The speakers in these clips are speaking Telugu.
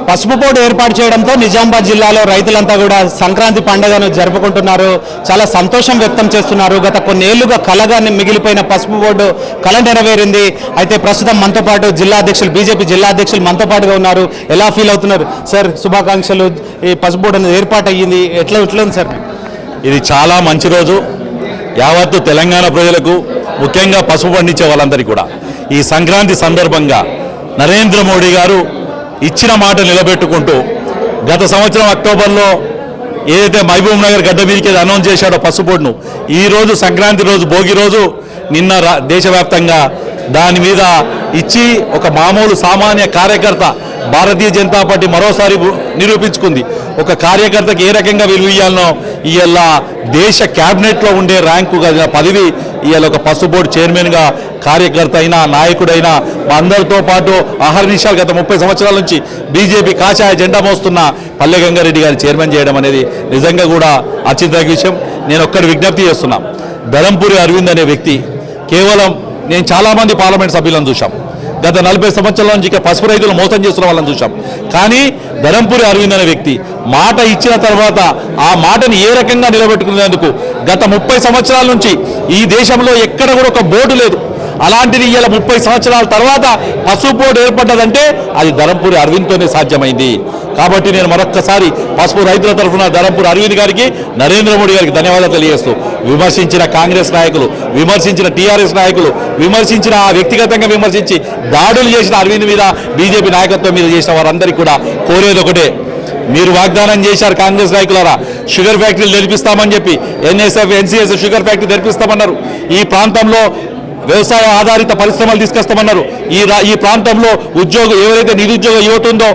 పసుపు బోర్డు ఏర్పాటు చేయడంతో నిజామాబాద్ జిల్లాలో రైతులంతా కూడా సంక్రాంతి పండుగను జరుపుకుంటున్నారు. చాలా సంతోషం వ్యక్తం చేస్తున్నారు. గత కొన్నేళ్లుగా కలగా మిగిలిపోయిన పసుపు బోర్డు కల నెరవేరింది. అయితే ప్రస్తుతం మనతో పాటు జిల్లా అధ్యక్షులు, బీజేపీ జిల్లా అధ్యక్షులు మనతో పాటుగా ఉన్నారు. ఎలా ఫీల్ అవుతున్నారు సార్? శుభాకాంక్షలు. ఈ పసుపు బోర్డు అనేది ఏర్పాటు అయ్యింది, ఎట్లా ఉంది సార్? ఇది చాలా మంచి రోజు. యావత్తు తెలంగాణ ప్రజలకు, ముఖ్యంగా పసుపు పండించే వాళ్ళందరికీ కూడా ఈ సంక్రాంతి సందర్భంగా నరేంద్ర మోడీ గారు ఇచ్చిన మాట నిలబెట్టుకుంటూ గత సంవత్సరం అక్టోబర్లో ఏదైతే మహబూబ్ నగర్ గడ్డ మీదకి అనౌన్స్ చేశాడో పసుపు బోర్డును, ఈరోజు సంక్రాంతి రోజు, భోగి రోజు నిన్న దేశవ్యాప్తంగా దాని మీద ఇచ్చి ఒక మామూలు సామాన్య కార్యకర్త భారతీయ జనతా పార్టీ మరోసారి నిరూపించుకుంది. ఒక కార్యకర్తకి ఏ రకంగా విలువ ఇవ్వాలనో ఇవాళ దేశ క్యాబినెట్లో ఉండే ర్యాంకు కలిగిన పదవి ఇవాళ ఒక పసుపు బోర్డు చైర్మన్గా కార్యకర్త అయినా, నాయకుడైనా మా అందరితో పాటు అహర్నిశాలు గత 30 సంవత్సరాల నుంచి బీజేపీ కాషాయ జెండా మోస్తున్న పల్లె గంగారెడ్డి గారి చైర్మన్ చేయడం అనేది నిజంగా కూడా ఆశ్చర్యకర విషయం. నేను ఒక్కటి విజ్ఞప్తి చేస్తున్నా. ధరంపూరి అరవింద్ అనే వ్యక్తి కేవలం, నేను చాలామంది పార్లమెంట్ సభ్యులను చూశాం, గత 40 సంవత్సరాల నుంచి ఇక పసుపు రైతులు మోసం చేస్తున్న వాళ్ళని చూసాం. కానీ ధరంపూరి అరవింద్ అనే వ్యక్తి మాట ఇచ్చిన తర్వాత ఆ మాటని ఏ రకంగా నిలబెట్టుకునేందుకు గత 30 సంవత్సరాల నుంచి ఈ దేశంలో ఎక్కడ కూడా ఒక బోర్డు లేదు. అలాంటిది ఇవాళ 30 సంవత్సరాల తర్వాత పసుపు బోర్డు ఏర్పడ్డదంటే అది ధరంపూరి అరవింద్తోనే సాధ్యమైంది. కాబట్టి నేను మరొక్కసారి పసుపు రైతుల తరఫున ధరంపూరి అరవింద్ గారికి, నరేంద్ర మోడీ గారికి ధన్యవాదాలు తెలియజేస్తూ, విమర్శించిన కాంగ్రెస్ నాయకులు, విమర్శించిన టీఆర్ఎస్ నాయకులు, విమర్శించిన వ్యక్తిగతంగా విమర్శించి దాడులు చేసిన అరవింద్ మీద, బీజేపీ నాయకత్వం మీద చేసిన వారందరికీ కూడా కోరేది ఒకటే. మీరు వాగ్దానం చేశారు కాంగ్రెస్ నాయకులారా, షుగర్ ఫ్యాక్టరీలు తెరిపిస్తామని చెప్పి, ఎన్ఎస్ఎఫ్, ఎన్సీఎస్ షుగర్ ఫ్యాక్టరీ తెరిపిస్తామన్నారు. ఈ ప్రాంతంలో వ్యవసాయ ఆధారిత పరిశ్రమలు తీసుకొస్తామన్నారు. ఈ ప్రాంతంలో ఎవరైతే నిరుద్యోగ యువత ఉందో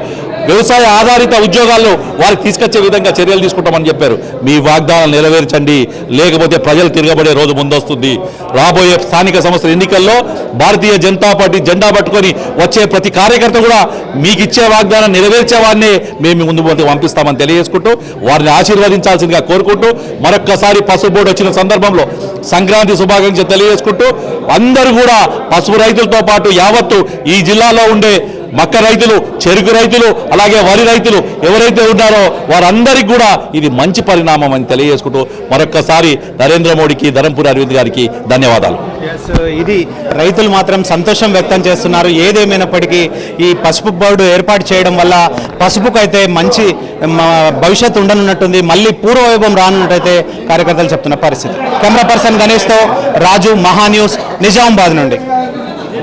వ్యవసాయ ఆధారిత ఉద్యోగాల్లో వారికి తీసుకొచ్చే విధంగా చర్యలు తీసుకుంటామని చెప్పారు. మీ వాగ్దానాలు నెరవేర్చండి, లేకపోతే ప్రజలు తిరగబడే రోజు ముందొస్తుంది. రాబోయే స్థానిక సంస్థల ఎన్నికల్లో భారతీయ జనతా పార్టీ జెండా పట్టుకొని వచ్చే ప్రతి కార్యకర్త కూడా మీకు ఇచ్చే వాగ్దానం నెరవేర్చే వారిని మేము ముందు పంపిస్తామని తెలియజేసుకుంటూ, వారిని ఆశీర్వదించాల్సిందిగా కోరుకుంటూ, మరొక్కసారి పసుపు బోర్డు వచ్చిన సందర్భంలో సంక్రాంతి శుభాకాంక్షలు తెలియజేసుకుంటూ, అందరూ కూడా పసుపు రైతులతో పాటు యావత్తు ఈ జిల్లాలో ఉండే మక్క రైతులు, చెరుకు రైతులు, అలాగే వరి రైతులు ఎవరైతే ఉన్నారో వారందరికీ కూడా ఇది మంచి పరిణామం అని తెలియజేసుకుంటూ మరొక్కసారి నరేంద్ర మోడీకి, ధరంపూరి అరవింద్ గారికి ధన్యవాదాలు. ఇది రైతులు మాత్రం సంతోషం వ్యక్తం చేస్తున్నారు. ఏదేమైనప్పటికీ ఈ పసుపు బోర్డు ఏర్పాటు చేయడం వల్ల పసుపుకు అయితే మంచి భవిష్యత్తు ఉండనున్నట్టుంది. మళ్ళీ పూర్వవైభవం రానున్నట్టయితే కార్యకర్తలు చెప్తున్న పరిస్థితి. కెమెరా పర్సన్ గణేష్తో రాజు, మహా న్యూస్, నిజామాబాద్ నుండి.